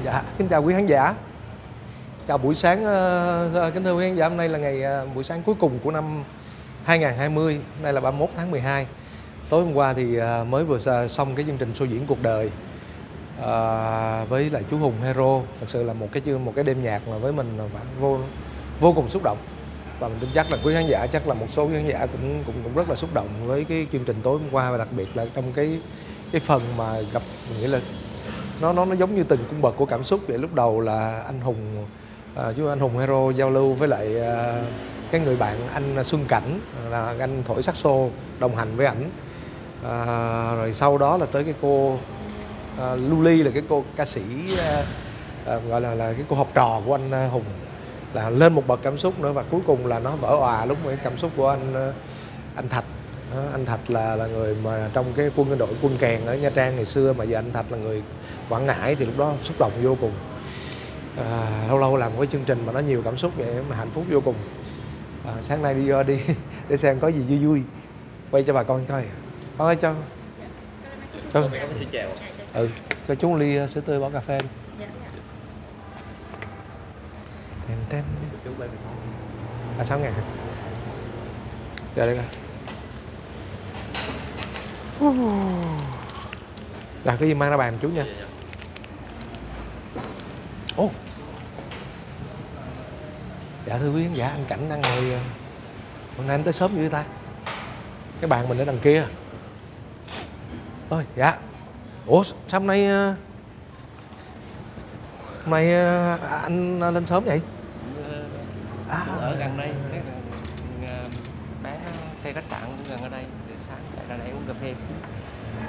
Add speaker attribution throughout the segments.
Speaker 1: Dạ, kính chào quý khán giả. Chào buổi sáng, kính thưa quý khán giả, hôm nay là ngày buổi sáng cuối cùng của năm 2020, hôm nay là 31 tháng 12. Tối hôm qua thì mới vừa xong cái chương trình show diễn cuộc đời với lại chú Hùng Hero. Thật sự là một cái đêm nhạc mà với mình vô cùng xúc động. Và mình tin chắc là quý khán giả, chắc là một số quý khán giả cũng rất là xúc động với cái chương trình tối hôm qua, và đặc biệt là trong cái phần mà gặp, mình nghĩ là nó giống như từng cung bậc của cảm xúc vậy. Lúc đầu là anh Hùng, chú anh Hùng Hero giao lưu với lại cái người bạn anh Xuân Cảnh, là anh thổi saxo đồng hành với ảnh. Rồi sau đó là tới cái cô Luli, là cái cô ca sĩ gọi là cái cô học trò của anh Hùng, là lên một bậc cảm xúc nữa. Và cuối cùng là nó vỡ òa lúc cái cảm xúc của anh Thạch. Anh Thạch là người mà trong cái đội quân kèn ở Nha Trang ngày xưa, mà giờ anh Thạch là người Quảng Ngãi, thì lúc đó xúc động vô cùng. Lâu lâu làm một cái chương trình mà nó nhiều cảm xúc vậy mà hạnh phúc vô cùng. Sáng nay đi để xem có gì vui vui, quay cho bà con coi. Con ơi cho cho chú ly sữa tươi bỏ cà phê đi. Ten. Chú lên 6.000 hả? Giờ đây coi. Là cái gì mang ra bàn chú nha. Ô. Dạ thưa quý khán giả, anh Cảnh đang ngồi. Hôm nay anh tới sớm dữ ta. Cái bàn mình ở đằng kia. Ôi dạ. Ủa sao hôm nay anh lên sớm vậy?
Speaker 2: Ở gần đây, bé thuê khách sạn gần ở đây, để sáng chạy ra đây uống cà phê.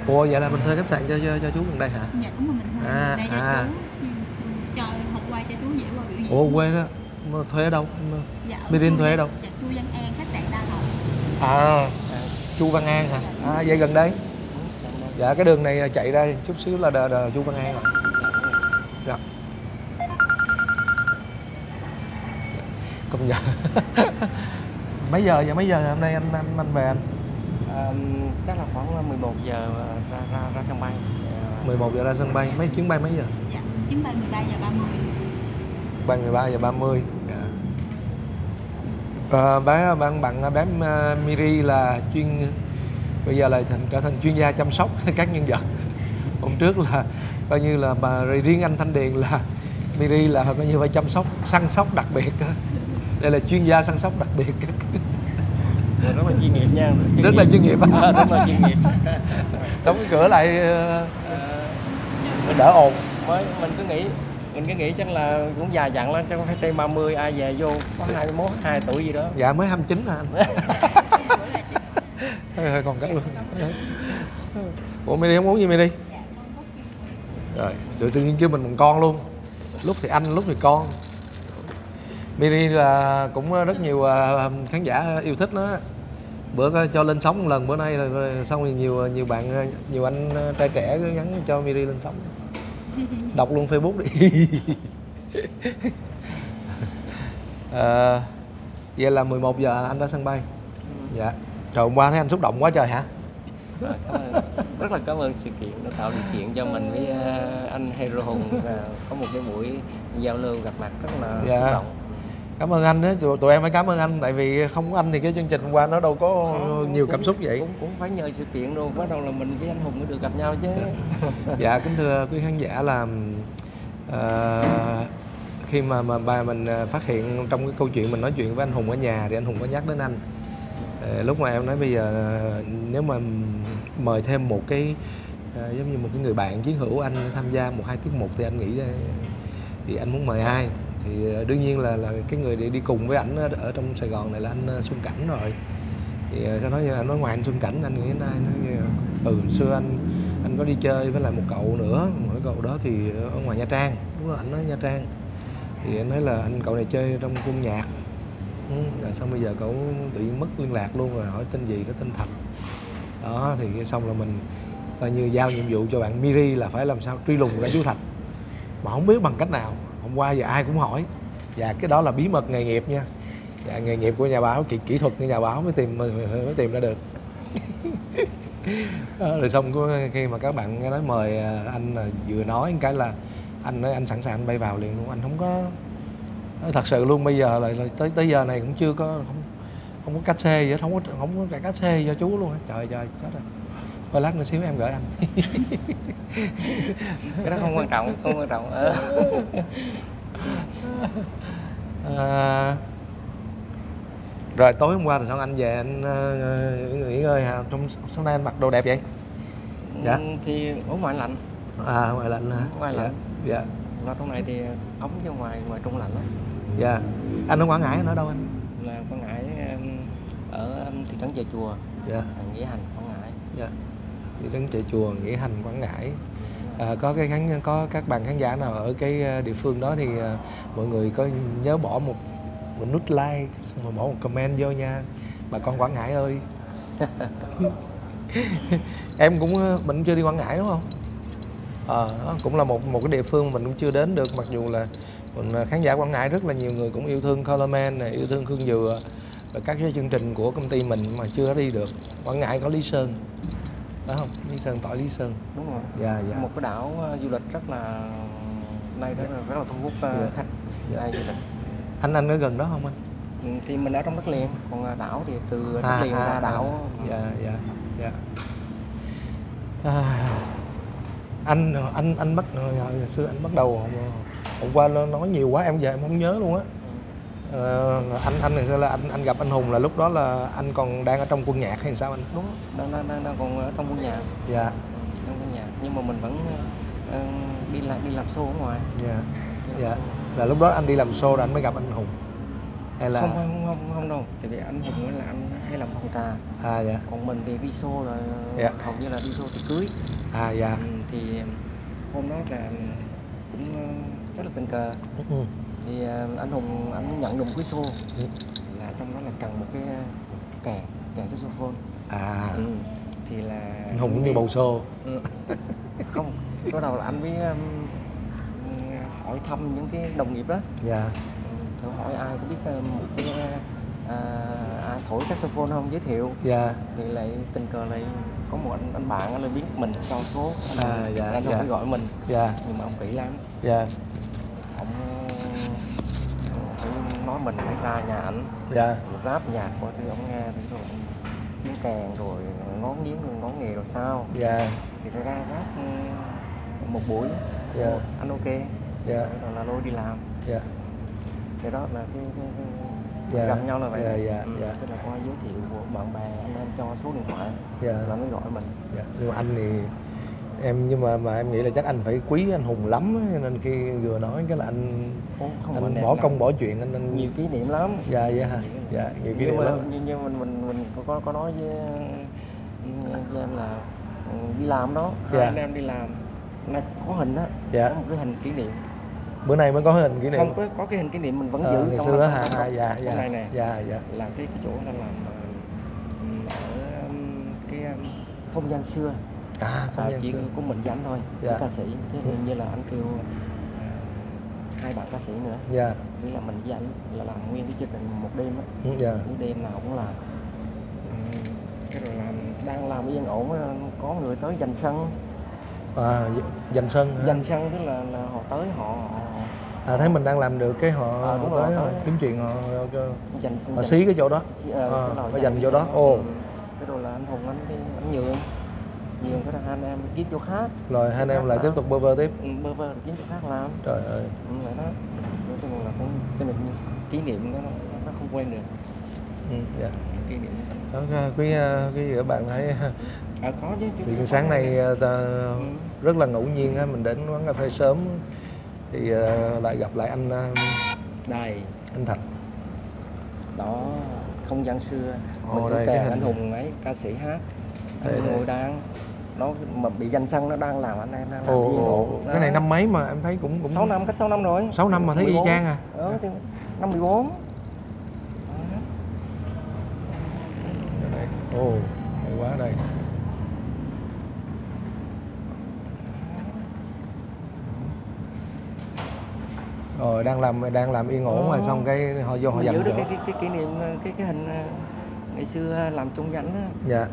Speaker 1: Ủa vậy là mình thuê khách sạn cho chú gần đây hả?
Speaker 3: Dạ đúng rồi, mình thuê đây cho chú, cho học quay cho chú dễ qua biểu diễn.
Speaker 1: Ủa quê đó, thuê ở đâu?
Speaker 3: Dạ,
Speaker 1: Mirin thuê ở đâu?
Speaker 3: Dạ Chu Văn An, khách sạn Đa Lộc.
Speaker 1: Chu Văn An hả? Vậy gần đây. Dạ cái đường này chạy ra chút xíu là Chu Văn An rồi. Dạ. Công nhận. Mấy giờ hôm nay anh về anh?
Speaker 2: Chắc là khoảng 11 giờ ra sân bay.
Speaker 1: 11 giờ ra sân bay. Mấy chuyến bay mấy giờ?
Speaker 3: Dạ, chuyến bay 13 giờ 30.
Speaker 1: Bay 13 giờ 30. Dạ. Bé Miri là bây giờ là trở thành chuyên gia chăm sóc các nhân vật. Hôm trước là coi như là riêng anh Thanh Điền là Miri là coi như phải chăm sóc, săn sóc đặc biệt. Đây là chuyên gia săn sóc đặc biệt.
Speaker 2: Rất là chuyên nghiệp nha.
Speaker 1: Rất là chuyên nghiệp.
Speaker 2: Rất là chuyên nghiệp.
Speaker 1: Đóng cái cửa lại đỡ ồn.
Speaker 2: Mình cứ nghĩ chắc là cũng già dặn lắm, chắc phải trên 30 ai về vô có 21, 2 tuổi gì đó.
Speaker 1: Dạ mới 29 hả anh? Hơi còn cắt luôn. Ủa Miri không uống gì Miri? Rồi, tự nhiên kêu mình bằng con luôn. Lúc thì anh, lúc thì con. Miri là cũng rất nhiều khán giả yêu thích nó. Bữa cho lên sóng một lần, bữa nay là xong thì nhiều bạn, nhiều anh trai trẻ cứ nhắn cho Miri lên sóng. Đọc luôn Facebook đi. Vậy là 11 giờ anh ra sân bay. Dạ. Trời, hôm qua thấy anh xúc động quá trời hả?
Speaker 2: Rất là cảm ơn sự kiện đã tạo điều kiện cho mình với anh Hero Hùng có một cái buổi giao lưu gặp mặt rất là xúc động.
Speaker 1: Cảm ơn anh đó, tụi em phải cảm ơn anh, tại vì không có anh thì cái chương trình hôm qua nó đâu có nhiều cảm xúc vậy.
Speaker 2: Cũng phải nhờ sự kiện luôn, bắt đầu là mình với anh Hùng mới được gặp nhau chứ.
Speaker 1: Dạ kính thưa quý khán giả, là khi mà mình phát hiện trong cái câu chuyện mình nói chuyện với anh Hùng ở nhà thì anh Hùng có nhắc đến anh. Lúc mà em nói bây giờ nếu mà mời thêm một cái giống như một cái người bạn chiến hữu anh tham gia 1-2 tiết mục thì anh nghĩ thì anh muốn mời ai? Thì đương nhiên là cái người đi cùng với ảnh ở trong Sài Gòn này là anh Xuân Cảnh rồi. Thì sao nói anh nói ngoài anh Xuân Cảnh anh nghĩ đến ai? Nói xưa anh có đi chơi với lại một cậu nữa, một cậu đó thì ở ngoài Nha Trang, đúng rồi anh nói Nha Trang. Thì anh nói là cậu này chơi trong cung nhạc. Rồi xong bây giờ cậu tự nhiên mất liên lạc luôn, rồi hỏi tên gì, có tên Thạch. Đó thì xong là mình coi như giao nhiệm vụ cho bạn Miri là phải làm sao truy lùng ra chú Thạch, mà không biết bằng cách nào. Hôm qua giờ ai cũng hỏi. Và cái đó là bí mật nghề nghiệp nha. Dạ, nghề nghiệp của nhà báo, kỹ thuật của nhà báo mới tìm ra được. Rồi xong khi mà các bạn nghe nói mời anh là vừa nói cái là anh nói anh sẵn sàng anh bay vào liền luôn, anh không có thật sự luôn. Bây giờ lại tới giờ này cũng chưa có không có cách xê gì hết, không có cái cách xê cho chú luôn á. Trời chết rồi. Thôi lát nữa xíu em gửi anh.
Speaker 2: Cái đó không quan trọng, không quan trọng.
Speaker 1: Rồi tối hôm qua thì sao anh về anh nghỉ ngơi hả? Trong sáng nay anh mặc đồ đẹp vậy? Dạ.
Speaker 2: Thì ở ngoài lạnh.
Speaker 1: À ngoài lạnh hả?
Speaker 2: Ngoài lạnh.
Speaker 1: Dạ.
Speaker 2: Là trong này thì ấm chứ ngoài trung lạnh lắm.
Speaker 1: Dạ. Anh ở Quảng Ngãi, anh ở đâu anh?
Speaker 2: Là Quảng Ngãi ở thị trấn Chợ Chùa.
Speaker 1: Dạ.
Speaker 2: Nghĩa Hành, Quảng Ngãi.
Speaker 1: Dạ. Thị trấn Chợ Chùa, Nghĩa Hành, Quảng Ngãi. Có các bạn khán giả nào ở cái địa phương đó thì mọi người có nhớ bỏ một nút like xong rồi bỏ một comment vô nha bà con Quảng Ngãi ơi. Em cũng mình chưa đi Quảng Ngãi đúng không? Cũng là một cái địa phương mình cũng chưa đến được, mặc dù là khán giả Quảng Ngãi rất là nhiều người cũng yêu thương Colorman này, yêu thương Khương Dừa và các cái chương trình của công ty mình mà chưa có đi được. Quảng Ngãi có Lý Sơn đó không? Lý Sơn, tỏi Lý Sơn.
Speaker 2: Đúng rồi.
Speaker 1: Dạ.
Speaker 2: Một cái đảo du lịch rất là nay rất là thu hút khách du lịch.
Speaker 1: Anh ở gần đó không anh?
Speaker 2: Thì mình ở trong đất liền, còn đảo thì từ đất liền ra đảo.
Speaker 1: Dạ. Anh bắt hồi xưa anh bắt đầu hôm qua nó nói nhiều quá em giờ em không nhớ luôn á. Anh thì là anh gặp anh Hùng là lúc đó là anh còn đang ở trong quân nhạc hay sao anh?
Speaker 2: Đúng, đang còn ở trong quân nhạc.
Speaker 1: Dạ.
Speaker 2: Trong quân nhạc, nhưng mà mình vẫn đi làm show ở ngoài.
Speaker 1: Dạ. Là lúc đó anh đi làm show rồi anh mới gặp anh Hùng hay là
Speaker 2: không đâu, tại vì anh Hùng là anh hay làm phòng trà.
Speaker 1: Dạ.
Speaker 2: Còn mình thì đi show rồi, hầu như là đi show tiệc cưới.
Speaker 1: Dạ.
Speaker 2: Thì hôm đó là cũng rất là tình cờ. Thì anh Hùng anh nhận được một cái show là trong đó là cần một cái kèn saxophone. Thì là
Speaker 1: anh Hùng cũng như bầu xô.
Speaker 2: Không, bắt đầu là anh mới hỏi thăm những cái đồng nghiệp đó.
Speaker 1: Dạ.
Speaker 2: Thử hỏi ai có biết một cái ai thổi saxophone không, giới thiệu.
Speaker 1: Dạ.
Speaker 2: Thì lại tình cờ lại có một anh bạn anh biết mình cho số anh không phải gọi mình.
Speaker 1: Dạ.
Speaker 2: Nhưng mà ông kỹ lắm.
Speaker 1: Dạ.
Speaker 2: Ông phải nói mình phải ra nhà ảnh.
Speaker 1: Dạ.
Speaker 2: Rap nhạc qua thì ông nghe thì rồi tiếng kèn rồi ngón nghề rồi sao.
Speaker 1: Dạ.
Speaker 2: Thì ra rap một buổi.
Speaker 1: Dạ.
Speaker 2: Anh ok.
Speaker 1: Dạ.
Speaker 2: Rồi là lôi đi làm.
Speaker 1: Dạ.
Speaker 2: Cái đó là cái
Speaker 1: Dạ.
Speaker 2: gặp nhau là vậy.
Speaker 1: Dạ.
Speaker 2: Tức là qua giới thiệu của bạn bè anh em cho số điện thoại.
Speaker 1: Dạ.
Speaker 2: Rồi mới gọi mình.
Speaker 1: Dạ. Nhưng mà anh thì nhưng mà em nghĩ là chắc anh phải quý anh Hùng lắm á, nên khi vừa nói cái là anh bỏ công bỏ chuyện anh
Speaker 2: nhiều kỷ niệm lắm.
Speaker 1: Dạ hả? Dạ, nhiều kỷ niệm lắm.
Speaker 2: Nhưng mình có nói với em là đi làm đó, hai anh em đi làm nay có hình á, có một cái hình kỷ niệm.
Speaker 1: Bữa nay mới có hình kỷ niệm.
Speaker 2: Không có cái hình kỷ niệm mình vẫn giữ
Speaker 1: ngày
Speaker 2: trong
Speaker 1: xưa
Speaker 2: hả?
Speaker 1: Dạ.
Speaker 2: Này nè.
Speaker 1: Dạ.
Speaker 2: Là cái chỗ là làm ở cái không gian xưa. Không gian xưa của mình với anh thôi. Dạ. Ca sĩ, thế nên như là anh kêu hai bạn ca sĩ nữa.
Speaker 1: Dạ.
Speaker 2: Nghĩa là mình với anh là làm nguyên cái chương trình một đêm á.
Speaker 1: Dạ.
Speaker 2: Cái đêm nào cũng làm. Cái rồi đang làm yên ổn có người tới giành sân.
Speaker 1: Giành sân hả?
Speaker 2: Giành sân tức là họ tới họ
Speaker 1: thấy mình đang làm được cái họ tới kiếm chuyện họ xí cái chỗ đó. Họ dành chỗ đó.
Speaker 2: Cái rồi là anh Hùng anh nhường cái là hai anh em kiếm chỗ khác.
Speaker 1: Rồi hai anh em lại tiếp tục bơ vơ tiếp.
Speaker 2: Bơ vơ kiếm chỗ khác làm.
Speaker 1: Trời ơi.
Speaker 2: Vậy đó. Nói chung là cái kỷ niệm nó không quên được.
Speaker 1: Dạ.
Speaker 2: Kỷ niệm.
Speaker 1: Đó, quý các bạn thấy
Speaker 2: Có chứ.
Speaker 1: thì sáng nay rất là ngẫu nhiên mình đến quán cà phê sớm thì lại gặp lại anh anh Thạch.
Speaker 2: Đó, không gian xưa. Mình có kèm anh Hùng ấy, ca sĩ hát. Anh ngồi đang nó mà bị giành sân nó đang làm anh em đang làm
Speaker 1: cái này năm mấy mà em thấy cũng
Speaker 2: 6 năm, cách 6 năm rồi.
Speaker 1: 6 năm mà thấy y chang à.
Speaker 2: Thì năm 14.
Speaker 1: Hay quá đây. Rồi đang làm yên ổn rồi xong cái họ vô họ dành
Speaker 2: được cái kỷ niệm cái hình ngày xưa làm chung danh á.
Speaker 1: Dạ.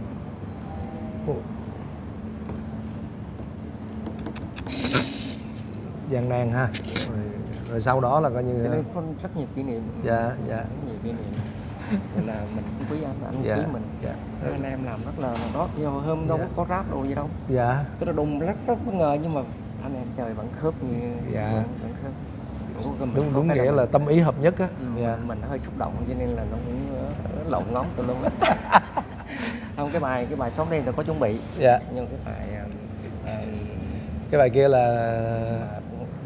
Speaker 1: Gian nan ha. Rồi sau đó là coi như
Speaker 2: cho nên có rất nhiều kỷ niệm.
Speaker 1: Dạ, dạ.
Speaker 2: Rất nhiều kỷ niệm. Nên là mình cũng quý anh
Speaker 1: Dạ,
Speaker 2: quý mình.
Speaker 1: dạ.
Speaker 2: Anh em làm rất là đó, thì hồi hôm đâu
Speaker 1: Dạ.
Speaker 2: có rap đồ gì đâu.
Speaker 1: Dạ.
Speaker 2: Tức là đùng rất bất ngờ, nhưng mà anh em chơi vẫn khớp như
Speaker 1: Dạ.
Speaker 2: vẫn khớp.
Speaker 1: Đúng nghĩa là tâm ý hợp nhất á.
Speaker 2: Dạ. Mình hơi xúc động cho nên là nó cũng lộn ngóng từ luôn đó. Không, cái bài Xóm Đen là có chuẩn bị.
Speaker 1: Dạ.
Speaker 2: Nhưng
Speaker 1: Cái bài kia là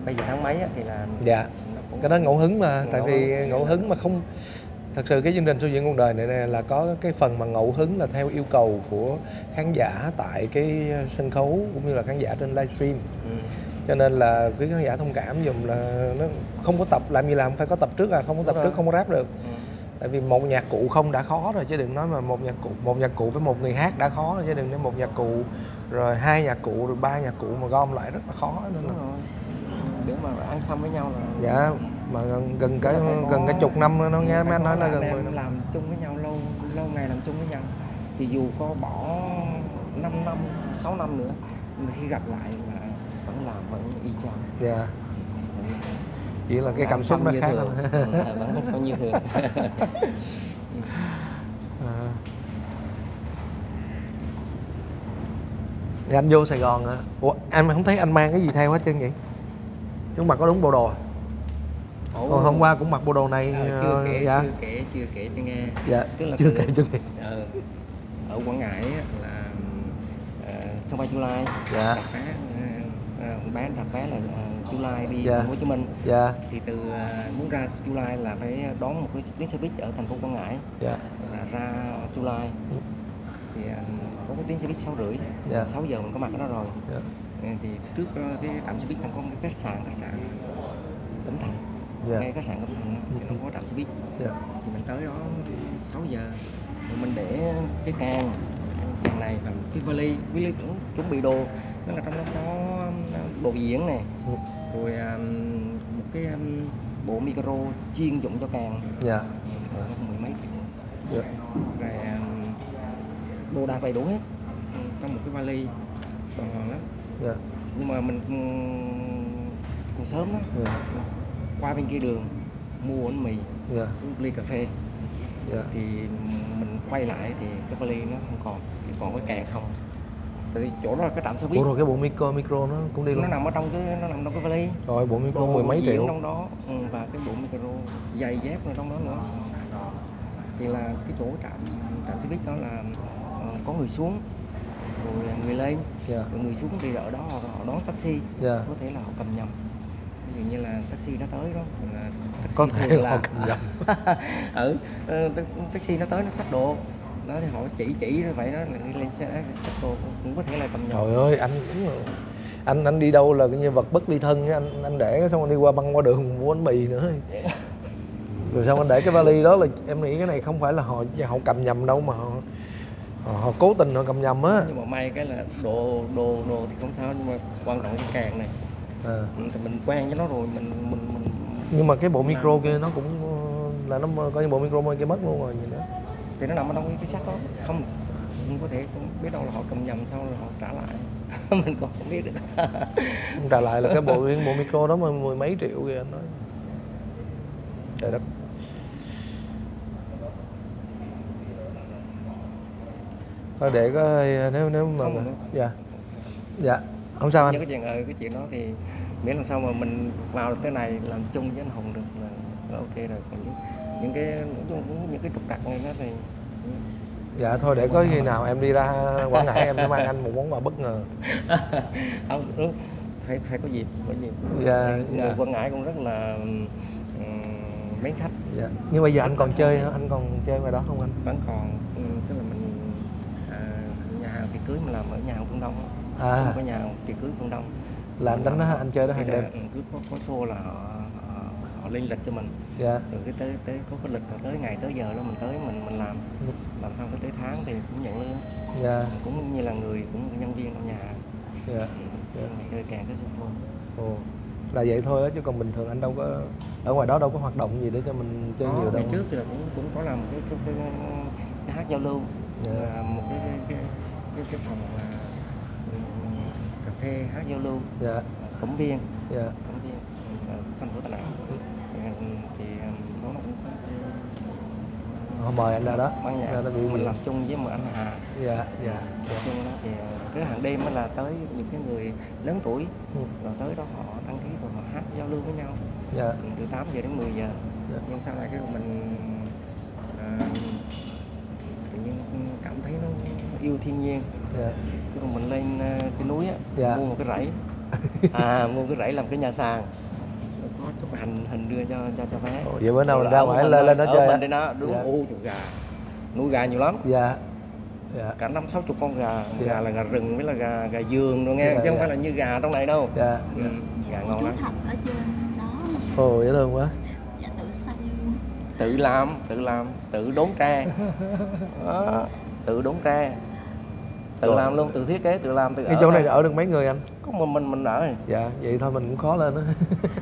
Speaker 2: bây giờ tháng mấy á, thì là
Speaker 1: dạ. Cái đó ngẫu hứng mà, tại vì
Speaker 2: hứng.
Speaker 1: ngẫu hứng mà không. Thật sự cái chương trình Show Diễn Cuộc Đời này là có cái phần mà ngẫu hứng là theo yêu cầu của khán giả tại cái sân khấu cũng như là khán giả trên livestream. Cho nên là quý khán giả thông cảm dùm là nó không có tập, làm gì làm phải có tập trước, không có tập trước không có rap được. Tại vì một nhạc cụ không đã khó rồi, chứ đừng nói mà một nhạc cụ với một người hát đã khó rồi, chứ đừng nói một nhạc cụ rồi 2 nhạc cụ rồi 3 nhạc cụ mà gom lại rất là khó nên là.
Speaker 2: Để mà ăn xong với nhau là
Speaker 1: dạ, mà gần cái chục năm nó nghe mấy anh nói là gần 10 năm
Speaker 2: làm chung với nhau lâu ngày làm chung với nhau, thì dù có bỏ 5 năm 6 năm nữa, nhưng mà khi gặp lại là vẫn làm vẫn y chang.
Speaker 1: Dạ. Chỉ là cái cảm xúc nó khác thôi.
Speaker 2: Vẫn sống như thường.
Speaker 1: Thì anh vô Sài Gòn hả? Ủa, anh không thấy anh mang cái gì theo hết trơn vậy? Chúng mặc có đúng bộ đồ à? Còn hôm qua cũng mặc bộ đồ này.
Speaker 2: Chưa kể,
Speaker 1: dạ.
Speaker 2: chưa kể cho nghe.
Speaker 1: Dạ.
Speaker 2: Tức là
Speaker 1: chưa kể cho nghe.
Speaker 2: Ở Quảng Ngãi là sân bay Chu Lai.
Speaker 1: Dạ.
Speaker 2: Đặt vé, đặt vé là Chu Lai đi
Speaker 1: Dạ.
Speaker 2: Thành phố Hồ Chí Minh.
Speaker 1: Dạ.
Speaker 2: Thì từ muốn ra Chu Lai là phải đón một cái tuyến xe buýt ở thành phố Quảng Ngãi.
Speaker 1: Dạ.
Speaker 2: Là ra Chu Lai. Thì có cái tuyến xe buýt 6:30.
Speaker 1: Dạ.
Speaker 2: 6 giờ mình có mặt ở đó rồi.
Speaker 1: Dạ.
Speaker 2: Thì trước cái trạm xe buýt còn có một cái khách sạn Cẩm Thành.
Speaker 1: Dạ.
Speaker 2: Ngay khách sạn Cẩm Thành thì nó có trạm xe buýt.
Speaker 1: Dạ.
Speaker 2: Thì mình tới đó 6 giờ rồi mình để cái càng này và cái vali cũng chuẩn bị đồ, tức là trong đó có đồ diễn này, rồi một cái bộ micro chuyên dụng cho càng.
Speaker 1: Dạ.
Speaker 2: Rồi nó mười mấy triệu.
Speaker 1: Dạ.
Speaker 2: Rồi đồ đạc đầy đủ hết trong một cái vali còn lắm.
Speaker 1: Dạ.
Speaker 2: Nhưng mà mình còn sớm đó.
Speaker 1: Dạ.
Speaker 2: Qua bên kia đường mua bánh mì,
Speaker 1: Dạ.
Speaker 2: ly cà phê.
Speaker 1: Dạ.
Speaker 2: Thì mình quay lại thì cái vali nó không còn, chỉ còn cái càng không. Tại vì chỗ đó là cái trạm xe buýt.
Speaker 1: Ủa rồi cái bộ micro nó cũng đi luôn.
Speaker 2: Nó nằm trong cái vali.
Speaker 1: Rồi bộ micro mười mấy triệu
Speaker 2: trong đó. Và cái bộ micro giày dép ở trong đó nữa. Thì là cái chỗ trạm xe buýt đó là có người xuống rồi người lên.
Speaker 1: Dạ.
Speaker 2: Rồi người xuống thì ở đó họ đón taxi.
Speaker 1: Dạ.
Speaker 2: Có thể là họ cầm nhầm. Ví dụ như là taxi nó tới đó là taxi
Speaker 1: có thể là họ cầm nhầm.
Speaker 2: Taxi nó tới nó xách đồ đó thì họ chỉ rồi vậy đó là đi lên xe xách đồ cũng có thể là cầm nhầm.
Speaker 1: Trời ơi, anh đúng rồi. Anh đi đâu là cái như vật bất ly thân, anh để xong anh đi qua băng qua đường mua bánh mì nữa. Rồi xong anh để cái vali đó là em nghĩ cái này không phải là họ cầm nhầm đâu mà họ cố tình họ cầm nhầm á.
Speaker 2: Nhưng mà may cái là đồ thì không sao, nhưng mà quan trọng cái càng này. Thì mình quen với nó rồi mình
Speaker 1: nhưng mà cái bộ micro kia nó cũng là nó coi như bộ micro kia mất luôn rồi gì nữa.
Speaker 2: Thì nó nằm ở trong cái xác đó, không có thể không biết đâu là họ cầm nhầm sau rồi họ trả lại. Mình còn không biết được.
Speaker 1: Không trả lại là cái bộ micro đó mà mười mấy triệu kìa anh nói. Trời đất. Thôi để có nếu mà dạ dạ không sao anh.
Speaker 2: Nhớ cái chuyện đó thì miễn làm sao mà mình vào được cái này làm chung với anh Hùng được là ok rồi. Còn những cái trục trặc này đó thì
Speaker 1: dạ thôi để có khi nào em đi ra Quảng Ngãi em sẽ mang anh một món quà bất ngờ.
Speaker 2: không phải có dịp
Speaker 1: Dạ,
Speaker 2: người Quảng Ngãi cũng rất là mến khách.
Speaker 1: Dạ. Nhưng bây giờ anh còn chơi hả? Anh còn chơi ngoài đó không anh?
Speaker 2: Vẫn còn, tức là mình nhà hàng tiệc cưới mình làm ở nhà hàng Phương Đông. Có nhà hàng tiệc cưới Phương Đông
Speaker 1: là anh đánh đó, anh chơi đó hàng đêm.
Speaker 2: Cứ có show là họ lên lịch cho mình.
Speaker 1: Dạ.
Speaker 2: Rồi cái tới có cái lịch tới ngày tới giờ đó mình tới mình làm xong cái tới tháng thì cũng nhận lương.
Speaker 1: Dạ.
Speaker 2: Cũng như là người cũng nhân viên trong nhà hàng.
Speaker 1: Dạ.
Speaker 2: Mình chơi càng saxophone.
Speaker 1: Ồ. Là vậy thôi á, chứ còn bình thường anh đâu có ở ngoài đó đâu có hoạt động gì để cho mình chơi nhiều đâu.
Speaker 2: Ngày trước thì là cũng có làm cái hát giao lưu. Một cái phòng cà phê hát giao lưu
Speaker 1: Dạ.
Speaker 2: Cẩm Viên,
Speaker 1: Dạ.
Speaker 2: Cẩm Viên thành phố Đà Nẵng. Thì nó cũng
Speaker 1: Họ mời anh ra đó.
Speaker 2: ban nhạc
Speaker 1: Ra đó biểu
Speaker 2: mình
Speaker 1: diễn.
Speaker 2: làm chung với một anh Hà.
Speaker 1: Dạ. Dạ.
Speaker 2: Làm chung đó thì cái hàng đêm là tới những cái người lớn tuổi rồi tới đó họ đăng ký rồi họ hát giao lưu với nhau.
Speaker 1: Dạ.
Speaker 2: Từ 8 giờ đến 10 giờ.
Speaker 1: Dạ.
Speaker 2: Nhưng sau này cái mình tự nhiên cảm thấy nó yêu thiên nhiên.
Speaker 1: Dạ.
Speaker 2: Khi mà mình lên cái núi á,
Speaker 1: Dạ.
Speaker 2: mua một cái rẫy, mua cái rẫy làm cái nhà sàn, có chụp hình đưa cho bé.
Speaker 1: Ồ, vậy bữa nào mình ra ngoài lên đó chơi.
Speaker 2: Mình đi đó đúng.
Speaker 1: Dạ.
Speaker 2: Chuột gà, nuôi gà nhiều lắm.
Speaker 1: Dạ. Dạ.
Speaker 2: Cả 50-60 con gà.
Speaker 1: Dạ.
Speaker 2: Gà là gà rừng với là gà giường rồi nghe,
Speaker 1: Dạ,
Speaker 2: chứ không
Speaker 1: dạ.
Speaker 2: phải là như gà trong này đâu.
Speaker 1: Dạ.
Speaker 2: Gà
Speaker 3: Dạ,
Speaker 2: ngon
Speaker 3: chú
Speaker 2: lắm.
Speaker 3: Thạch ở trên đó.
Speaker 1: Ồ, dễ thương quá.
Speaker 3: Dạ, tự xây luôn.
Speaker 2: Tự làm, tự đốn tre. Đó, tự đốn tre. Tự
Speaker 1: Rồi.
Speaker 2: làm luôn, tự thiết kế, tự làm, tự
Speaker 1: Cái
Speaker 2: ở
Speaker 1: chỗ này
Speaker 2: thôi.
Speaker 1: ở được mấy người anh?
Speaker 2: Có mình ở rồi.
Speaker 1: Dạ, vậy thôi mình cũng khó lên đó.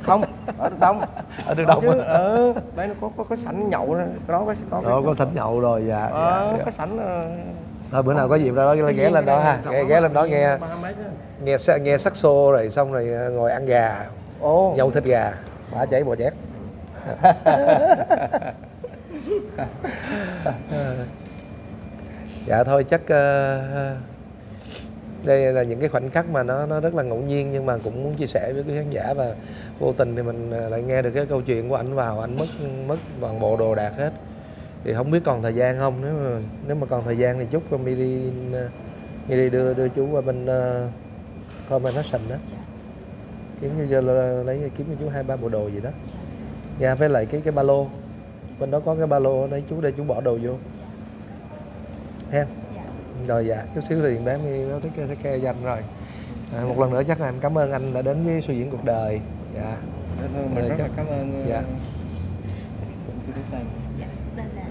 Speaker 2: Không, ở được đông.
Speaker 1: Ở được đông
Speaker 2: chứ,
Speaker 1: á.
Speaker 2: đây nó có sảnh nhậu đó,
Speaker 1: Có sảnh nhậu rồi, dạ. Dạ.
Speaker 2: có sảnh.
Speaker 1: Thôi bữa nào có dịp ra đó ghé lên đó ha, ghé lên đó nghe saxo rồi xong rồi ngồi ăn gà, nhậu thịt gà, bả cháy bò chét. Dạ thôi chắc đây là những cái khoảnh khắc mà nó rất là ngẫu nhiên nhưng mà cũng muốn chia sẻ với quý khán giả, và vô tình thì mình lại nghe được cái câu chuyện của ảnh vào, ảnh mất toàn bộ đồ đạc hết. Thì không biết còn thời gian không, nếu mà còn thời gian thì chúc Miri đưa chú qua bên Coleman Fashion đó, kiếm như lấy kiếm cho chú 2-3 bộ đồ gì đó nha, với lại cái ba lô bên đó có cái ba lô đấy chú, để chú bỏ đồ vô ha. Rồi dạ, chút xíu thì bé mi nó thích kê cho anh rồi. Một lần nữa chắc là em cảm ơn anh đã đến với Show Diễn Cuộc Đời. Dạ.
Speaker 2: Mình rất là cảm ơn.
Speaker 1: Dạ.
Speaker 3: Dạ, tên là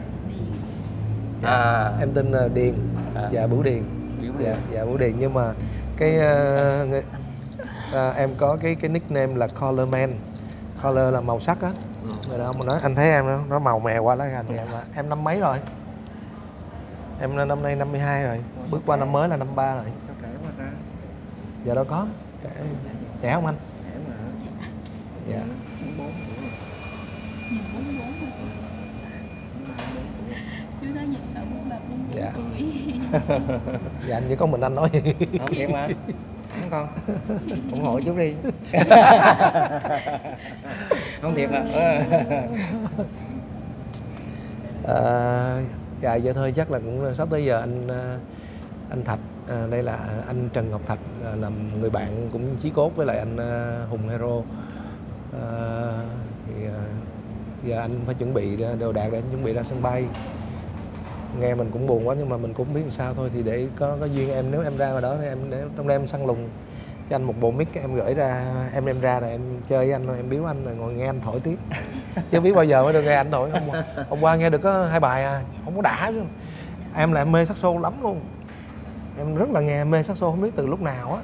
Speaker 3: Điền.
Speaker 1: Em tên là Điền. Dạ, Bửu Điền. Dạ, Bửu Điền, nhưng mà cái em có cái nickname là Color Man. Color là màu sắc á. Rồi đó, mà nói anh thấy em nó màu mè quá lấy anh. Em năm mấy rồi? Em năm nay 52 rồi, bước qua năm mới là 53 rồi.
Speaker 2: Sao trẻ quá ta?
Speaker 1: Giờ đâu có. Trẻ không anh?
Speaker 2: Trẻ mà.
Speaker 1: Dạ.
Speaker 2: 44 tuổi rồi.
Speaker 3: Nhìn 44 rồi. Chú nói nhìn cỡ 43-44
Speaker 1: Dạ.
Speaker 3: tuổi.
Speaker 1: Dạ, anh chỉ có mình anh nói.
Speaker 2: Không thiệt mà. Đúng con. Ủng hộ chút đi. Không thiệt à.
Speaker 1: Dạ vậy thôi, chắc là cũng sắp tới giờ anh Thạch, đây là anh Trần Ngọc Thạch, là người bạn cũng chí cốt với lại anh Hùng Hero. Thì giờ anh phải chuẩn bị đồ đạc để anh chuẩn bị ra sân bay. Nghe mình cũng buồn quá nhưng mà mình cũng biết làm sao thôi, thì để có duyên em, nếu em ra ngoài đó thì em để trong đêm săn lùng cho anh một bộ mic, em gửi ra, em đem ra rồi em chơi với anh, rồi em biếu anh rồi ngồi nghe anh thổi tiếp. Chứ biết bao giờ mới được nghe anh thổi. Hôm qua nghe được có 2 bài à, không có đã chứ. Em là em mê saxo lắm luôn, em rất là nghe mê saxo, không biết từ lúc nào á,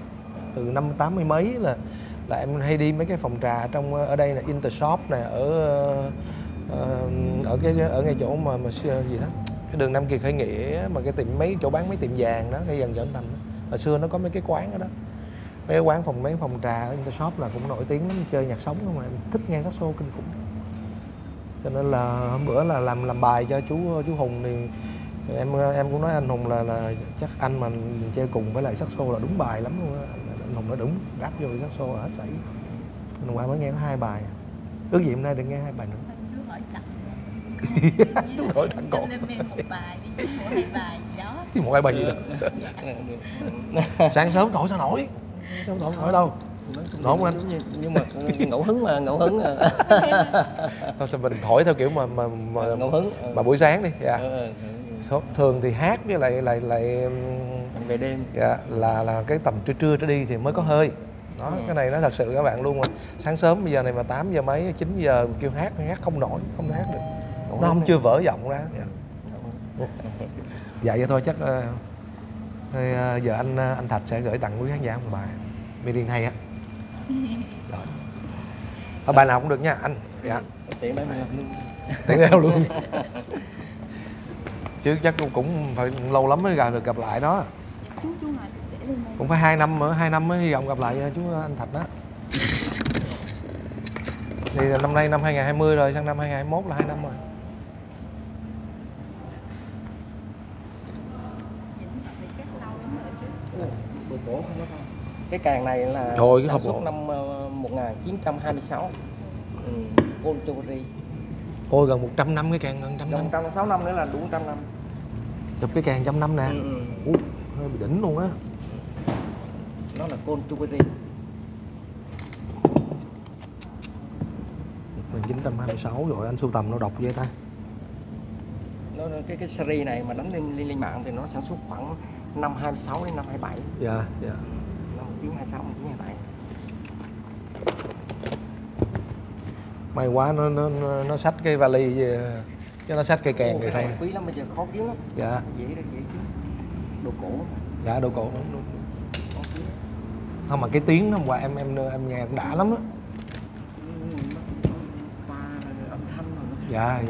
Speaker 1: từ năm 80 mấy là em hay đi mấy cái phòng trà ở đây là Intershop nè, ở ngay chỗ mà gì đó, cái đường Nam Kỳ Khởi Nghĩa, mà cái tiệm mấy chỗ bán mấy tiệm vàng đó, ngay gần Võ Văn Thành đó. Hồi xưa nó có mấy cái quán đó, mấy cái phòng trà ở Intershop là cũng nổi tiếng lắm, chơi nhạc sống không, mà em thích nghe saxo kinh khủng. Cho nên là hôm bữa là làm bài cho chú Hùng, thì em cũng nói anh Hùng là chắc anh mà chơi cùng với lại saxo là đúng bài lắm luôn á. Anh Hùng nói đúng, ráp vô saxo là hết sảy. Hôm qua mới nghe có 2 bài, ước gì hôm nay được nghe 2 bài nữa.
Speaker 3: Chú hỏi cặp.
Speaker 1: Tôi hỏi thằng con.
Speaker 3: Lên em một bài đi, chú hỏi 2 bài gì đó.
Speaker 1: Chứ 1-2 bài gì đâu. Sáng sớm thổi sao nổi. Không thổi đâu. Nổi không anh?
Speaker 2: Nhưng mà ngẫu hứng mà.
Speaker 1: Thôi mình thổi theo kiểu mà
Speaker 2: Ngẫu hứng.
Speaker 1: mà buổi sáng đi. Dạ. Thường thì hát với lại
Speaker 2: về đêm.
Speaker 1: Dạ, là cái tầm trưa trở đi thì mới có hơi. Đó, cái này nó thật sự các bạn luôn mà. Sáng sớm bây giờ này mà 8 giờ mấy, 9 giờ kêu hát không nổi, không hát được. Nó không chưa vỡ giọng ra. Dạ vậy thôi chắc giờ anh Thạch sẽ gửi tặng quý khán giả một bài Miri hay á. Rồi. Bài nào cũng được nha anh. Dạ.
Speaker 2: Tiện đấy mình làm luôn.
Speaker 1: Tiện đeo luôn. Chứ chắc cũng phải lâu lắm mới được gặp lại đó.
Speaker 3: chú ngồi để lên đây.
Speaker 1: Cũng phải 2 năm nữa, 2 năm mới hy vọng gặp lại chú anh Thạch đó. Thì năm nay năm 2020 rồi, sang năm 2021 là 2 năm rồi.
Speaker 2: Đồ cổ không có không. Cái càng này là
Speaker 1: Trời, cái
Speaker 2: sản
Speaker 1: hộp
Speaker 2: xuất
Speaker 1: gỗ.
Speaker 2: năm 1926. Contori.
Speaker 1: Ôi gần 100 năm cái càng, gần 100 năm.
Speaker 2: 106 năm nữa là đủ 100 năm.
Speaker 1: Chụp cái càng 100 năm nè. Ui, hơi bị đỉnh luôn á.
Speaker 2: Nó là Contori.
Speaker 1: 1926 rồi, anh sưu tầm nó độc vậy ta.
Speaker 2: Cái series này mà đánh lên mạng thì nó sản xuất khoảng năm 26 đến năm 27.
Speaker 1: Dạ, dạ.
Speaker 2: Năm 1926 1927.
Speaker 1: May quá nó xách cái vali về, chứ nó xách cây kèn này thôi.
Speaker 2: Quý lắm, bây giờ khó kiếm lắm.
Speaker 1: Dạ.
Speaker 2: Dễ kiếm. Đồ cổ.
Speaker 1: Dạ, đồ cổ. Không mà cái tiếng hôm qua em nghe cũng đã lắm á.
Speaker 2: Qua âm thanh rồi.
Speaker 1: Dạ.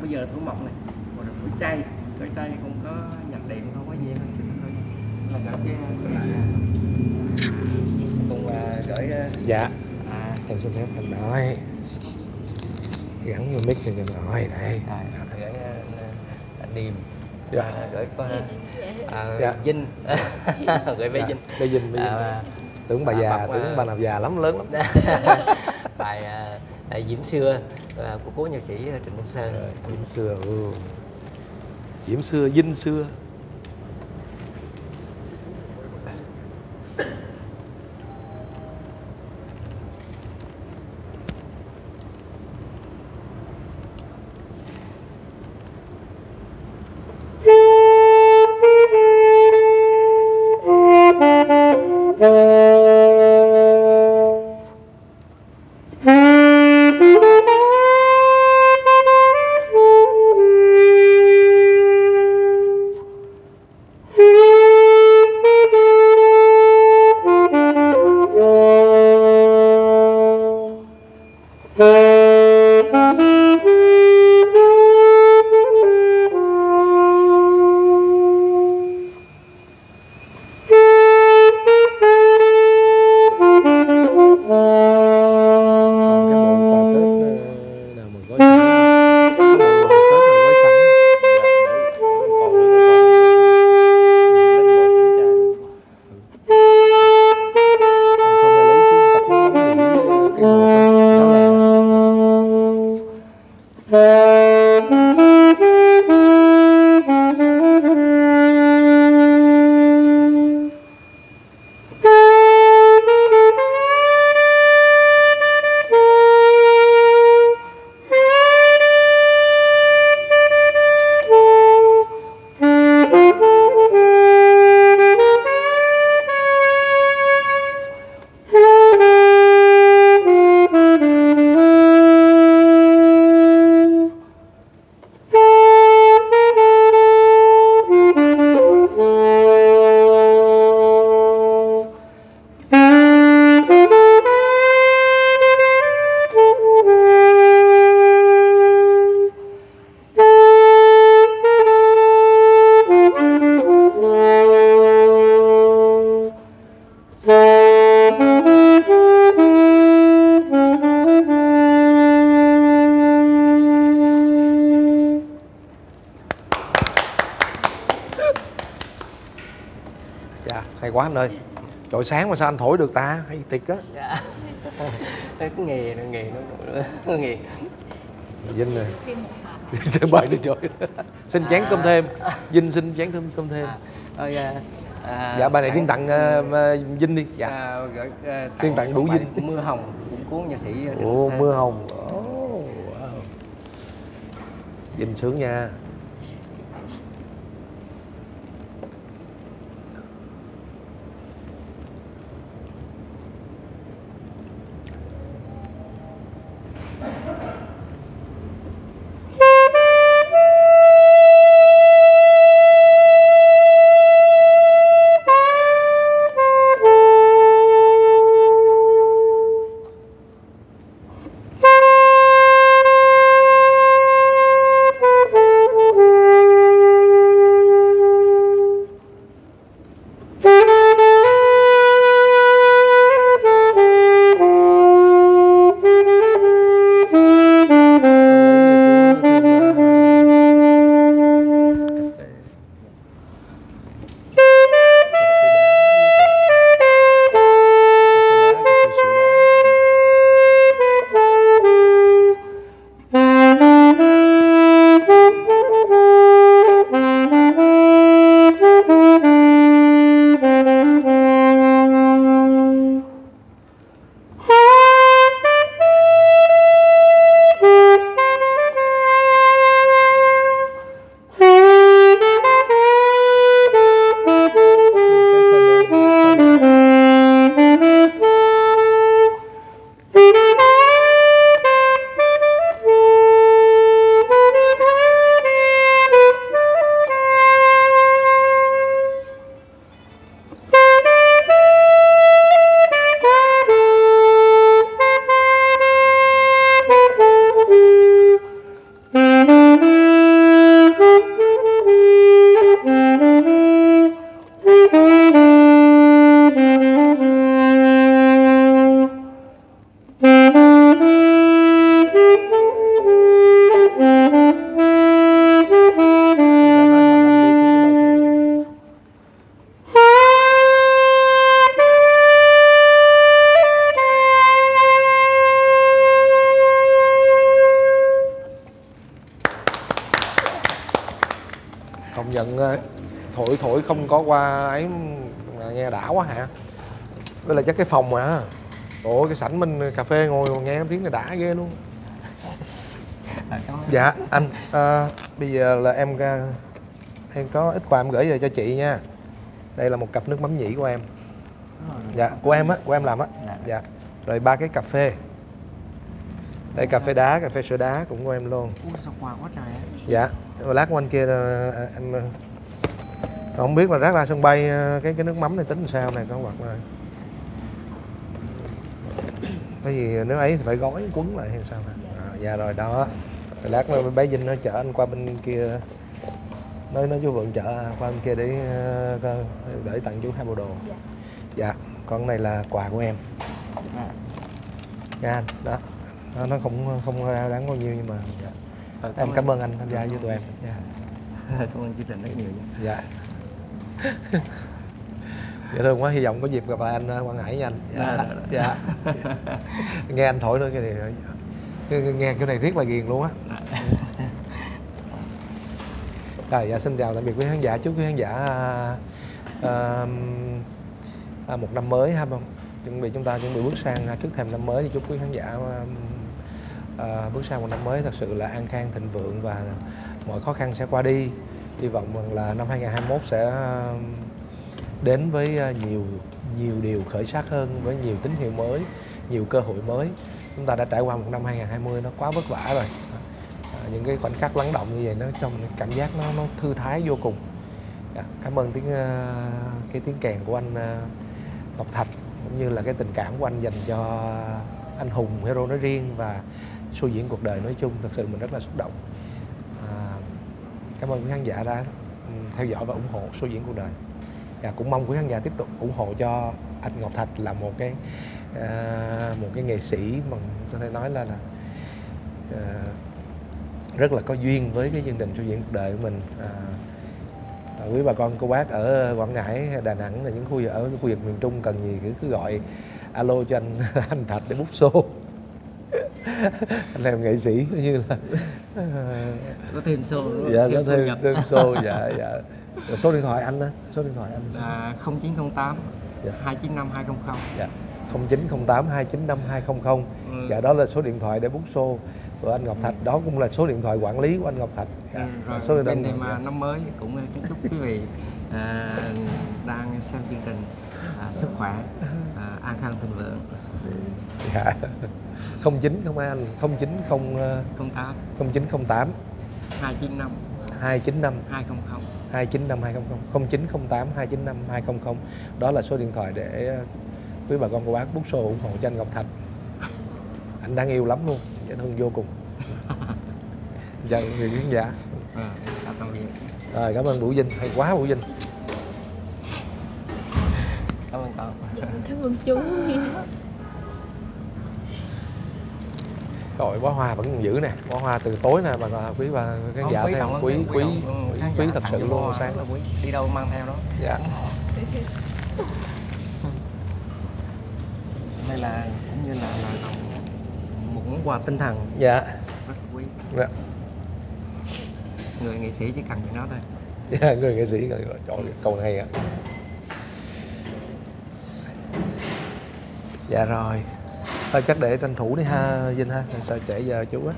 Speaker 2: Bây giờ là thủ mộc này, còn là thủ chay không có nhập điện, không có gì hết thôi. Là gửi cái cùng gửi.
Speaker 1: Dạ. Em xin phép anh nói gắn vô mic thì mình nói đây.
Speaker 2: Gửi anh Điềm.
Speaker 1: Dạ.
Speaker 2: Gửi con
Speaker 1: dạ.
Speaker 2: Vinh. Gửi bé Vinh.
Speaker 1: Bé Vinh. Tưởng bà già, tưởng bà nào già lắm, lớn lắm.
Speaker 2: Bài Diễm Xưa của cố nhạc sĩ Trịnh Công Sơn.
Speaker 1: Diễm Xưa, Diễm Xưa, Vinh Xưa. Hay quá anh ơi. Trời sáng mà sao anh thổi được ta, hay thiệt á.
Speaker 2: Dạ. Cái nghề nó nghề.
Speaker 1: Vinh nè. Thêm bài đi trời. Xin chén cơm thêm. Vinh xin chén cơm thêm. Dạ bài này Tiên tặng Vinh đi. Dạ. Tiên tặng đủ Vinh.
Speaker 2: Mưa Hồng của nhạc sĩ Trịnh
Speaker 1: Ồ,
Speaker 2: Công Sơn.
Speaker 1: Mưa Hồng. Wow. Vinh sướng nha. nhận thổi không có qua ấy nghe đã quá hả? Đây là chắc cái phòng mà. Ủa cái sảnh bên cà phê ngồi nghe tiếng này đã ghê luôn. Dạ anh bây giờ là em có ít quà em gửi về cho chị nha. Đây là một cặp nước mắm nhĩ của em. Dạ của em á, của em làm á. Dạ. Rồi 3 cái cà phê. Đây cà phê đá, cà phê sữa đá cũng của em luôn.
Speaker 2: Ủa, sao quà quá trời á.
Speaker 1: Dạ. Rồi lát của anh kia em không biết là rác ra sân bay cái nước mắm này tính làm sao này có hoặc rồi. Cái gì nếu ấy thì phải gói quấn lại hay sao nè. Dạ rồi đó. Rồi lát nữa bé Vinh nó chở anh qua bên kia. Nói chú Vượng chở qua bên kia để tặng chú 2 bộ đồ. Dạ. Còn này là quà của em. Nha anh. Đó. Nó không đáng bao nhiêu nhưng mà dạ. Em cảm ơn anh tham gia với tụi em. Dạ.
Speaker 2: Cảm ơn chương trình rất nhiều.
Speaker 1: Dạ. Dạ thương quá, hy vọng có dịp gặp lại anh Quang Hải nha anh. Dạ. Nghe anh thổi nữa cái này, nghe cái này rất là ghiền luôn á. Rồi, dạ xin chào tạm biệt quý khán giả, chúc quý khán giả một năm mới ha không? Chúng ta chuẩn bị bước sang trước thềm năm mới thì chúc quý khán giả bước sang một năm mới thật sự là an khang thịnh vượng và mọi khó khăn sẽ qua đi. Hy vọng rằng là năm 2021 sẽ đến với nhiều điều khởi sắc hơn, với nhiều tín hiệu mới, nhiều cơ hội mới. Chúng ta đã trải qua một năm 2020 nó quá vất vả rồi. Những cái khoảnh khắc lắng động như vậy nó trong cảm giác nó thư thái vô cùng. Cảm ơn cái tiếng kèn của anh Ngọc Thạch cũng như là cái tình cảm của anh dành cho anh Hùng Hero nói riêng và show diễn cuộc đời nói chung. Thật sự mình rất là xúc động. Cảm ơn quý khán giả đã theo dõi và ủng hộ show diễn cuộc đời. Và cũng mong quý khán giả tiếp tục ủng hộ cho anh Ngọc Thạch là một cái nghệ sĩ mà có thể nói là rất là có duyên với cái chương trình show diễn cuộc đời của mình. Quý bà con cô bác ở Quảng Ngãi, Đà Nẵng là những ở khu vực miền Trung cần gì cứ gọi alo cho anh Thạch để book show. Anh em nghệ sĩ như là
Speaker 2: có thêm show.
Speaker 1: Dạ có thêm show. Dạ. Rồi số điện thoại anh đó, số điện thoại anh
Speaker 2: là 0908 295 200.
Speaker 1: Dạ 0908 295 200. Dạ đó là số điện thoại để book show của anh Ngọc Thạch. Đó cũng là số điện thoại quản lý của anh Ngọc Thạch. Dạ.
Speaker 2: Rồi
Speaker 1: số
Speaker 2: bên này mà năm mới cũng chúc quý vị đang xem chương trình sức khỏe, an khang thịnh vượng.
Speaker 1: Dạ. 0902 anh
Speaker 2: 0908
Speaker 1: 295
Speaker 2: 200
Speaker 1: 0908 295 200. Đó là số điện thoại để quý bà con cô bác book show ủng hộ cho anh Ngọc Thạch. Anh đáng yêu lắm luôn, dễ thương vô cùng. Chào người khán giả.
Speaker 2: Tạm biệt.
Speaker 1: Rồi cảm ơn Vũ Vinh, hay quá Vũ Vinh.
Speaker 2: Cảm ơn cậu.
Speaker 3: Cảm ơn chú.
Speaker 1: Rồi bó hoa vẫn còn giữ nè, bó hoa từ tối nè mà quý bà khán giả theo quý thật sự luôn sáng.
Speaker 2: Đi đâu mang theo đó.
Speaker 1: Dạ.
Speaker 2: Đây là cũng như là một món quà tinh thần.
Speaker 1: Dạ.
Speaker 2: Rất là quý.
Speaker 1: Dạ.
Speaker 2: Người nghệ sĩ chỉ cần chuyện đó thôi.
Speaker 1: Dạ, người nghệ sĩ chọn câu này ạ. Dạ rồi. Thôi chắc để tranh thủ đi ha Vinh ha, sao trễ giờ chú á.